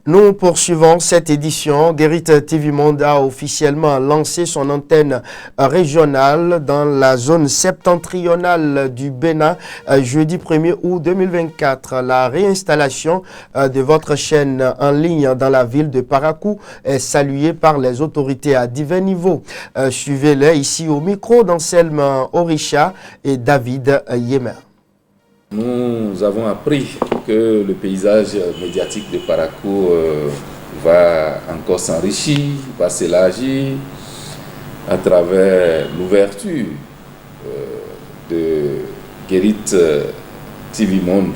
Nous poursuivons cette édition. Guérit TV Monde a officiellement lancé son antenne régionale dans la zone septentrionale du Bénin jeudi 1er août 2024. La réinstallation de votre chaîne en ligne dans la ville de Parakou est saluée par les autorités à divers niveaux. Suivez-les ici au micro d'Anselme Orisha et David Yemer. Nous avons appris que le paysage médiatique de Parakou va encore s'enrichir, va s'élargir à travers l'ouverture de Guérit TV Monde.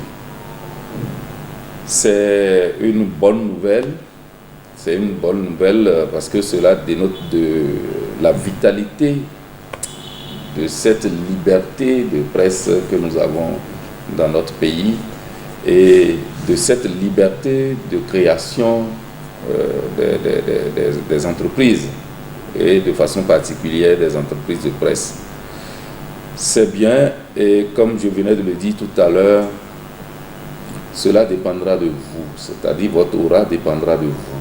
C'est une bonne nouvelle. C'est une bonne nouvelle parce que cela dénote de la vitalité de cette liberté de presse que nous avons dans notre pays et de cette liberté de création des entreprises et de façon particulière des entreprises de presse. C'est bien et comme je venais de le dire tout à l'heure, cela dépendra de vous, c'est-à-dire votre aura dépendra de vous.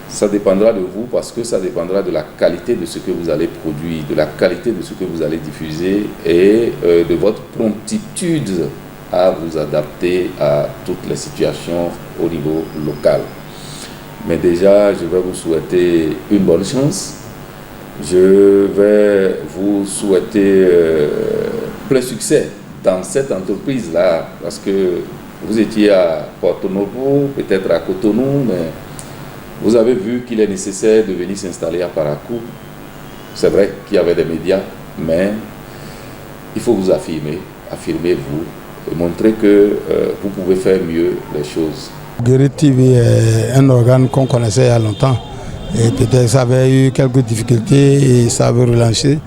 Ça dépendra de vous parce que ça dépendra de la qualité de ce que vous allez produire, de la qualité de ce que vous allez diffuser et de votre promptitude à vous adapter à toutes les situations au niveau local. Mais déjà, je vais vous souhaiter une bonne chance. Je vais vous souhaiter plein succès dans cette entreprise-là parce que vous étiez à Porto Novo, peut-être à Cotonou, mais vous avez vu qu'il est nécessaire de venir s'installer à Parakou. C'est vrai qu'il y avait des médias, mais il faut vous affirmer, affirmez-vous, et montrer que vous pouvez faire mieux les choses. Guérit TV est un organe qu'on connaissait il y a longtemps. Et peut-être ça avait eu quelques difficultés et ça avait relancé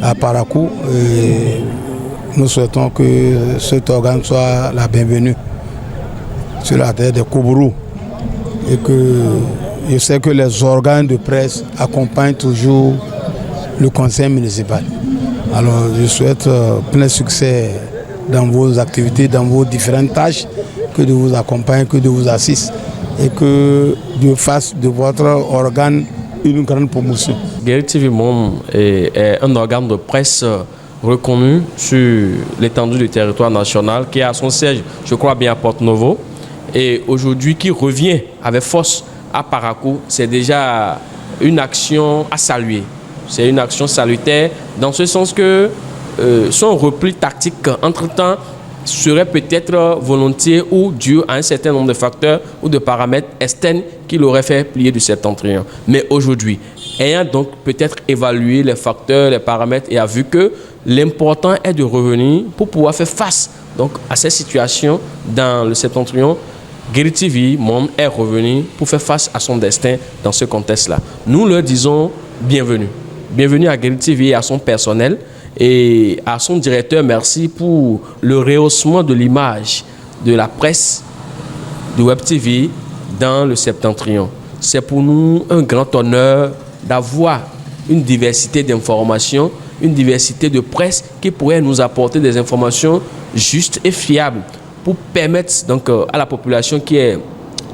à Parakou. Et nous souhaitons que cet organe soit la bienvenue sur la terre des Koubourou. Et que je sais que les organes de presse accompagnent toujours le conseil municipal. Alors je souhaite plein succès dans vos activités, dans vos différentes tâches, que de vous accompagne, que de vous assiste et que Dieu fasse de votre organe une grande promotion. Guérit TV Monde est un organe de presse reconnu sur l'étendue du territoire national qui a son siège, je crois bien, à Porto Novo. Et aujourd'hui qui revient avec force à Parakou, c'est déjà une action à saluer. C'est une action salutaire dans ce sens que son repli tactique entre-temps serait peut-être volontiers ou dû à un certain nombre de facteurs ou de paramètres externes qui l'auraient fait plier du septentrion. Mais aujourd'hui, ayant donc peut-être évalué les facteurs, les paramètres et a vu que l'important est de revenir pour pouvoir faire face donc, à ces situations dans le septentrion, Guérit TV Monde est revenu pour faire face à son destin dans ce contexte-là. Nous leur disons bienvenue. Bienvenue à Guérit TV et à son personnel et à son directeur. Merci pour le rehaussement de l'image de la presse de Web TV dans le septentrion. C'est pour nous un grand honneur d'avoir une diversité d'informations, une diversité de presse qui pourrait nous apporter des informations justes et fiables pour permettre donc à la population qui est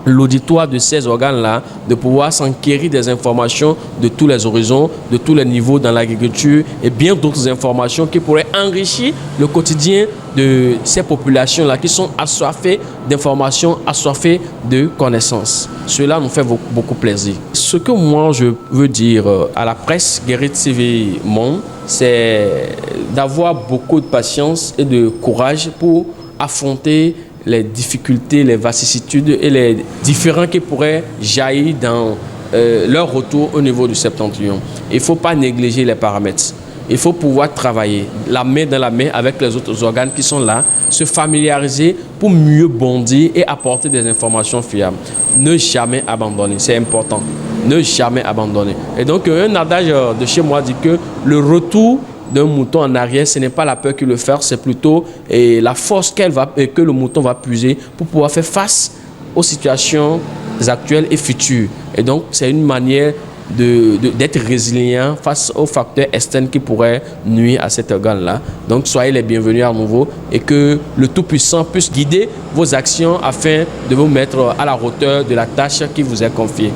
l'auditoire de ces organes-là de pouvoir s'enquérir des informations de tous les horizons, de tous les niveaux dans l'agriculture et bien d'autres informations qui pourraient enrichir le quotidien de ces populations-là qui sont assoiffées d'informations, assoiffées de connaissances. Cela nous fait beaucoup plaisir. Ce que moi je veux dire à la presse Guérit TV Monde, c'est d'avoir beaucoup de patience et de courage pour affronter les difficultés, les vicissitudes et les différends qui pourraient jaillir dans leur retour au niveau du septentrion. Il ne faut pas négliger les paramètres. Il faut pouvoir travailler la main dans la main avec les autres organes qui sont là, se familiariser pour mieux bondir et apporter des informations fiables. Ne jamais abandonner, c'est important. Ne jamais abandonner. Et donc, un adage de chez moi dit que le retour d'un mouton en arrière, ce n'est pas la peur qui le fait, c'est plutôt la force que le mouton va puiser pour pouvoir faire face aux situations actuelles et futures. Et donc, c'est une manière d'être résilient face aux facteurs externes qui pourraient nuire à cet organe-là. Donc soyez les bienvenus à nouveau et que le Tout-Puissant puisse guider vos actions afin de vous mettre à la hauteur de la tâche qui vous est confiée.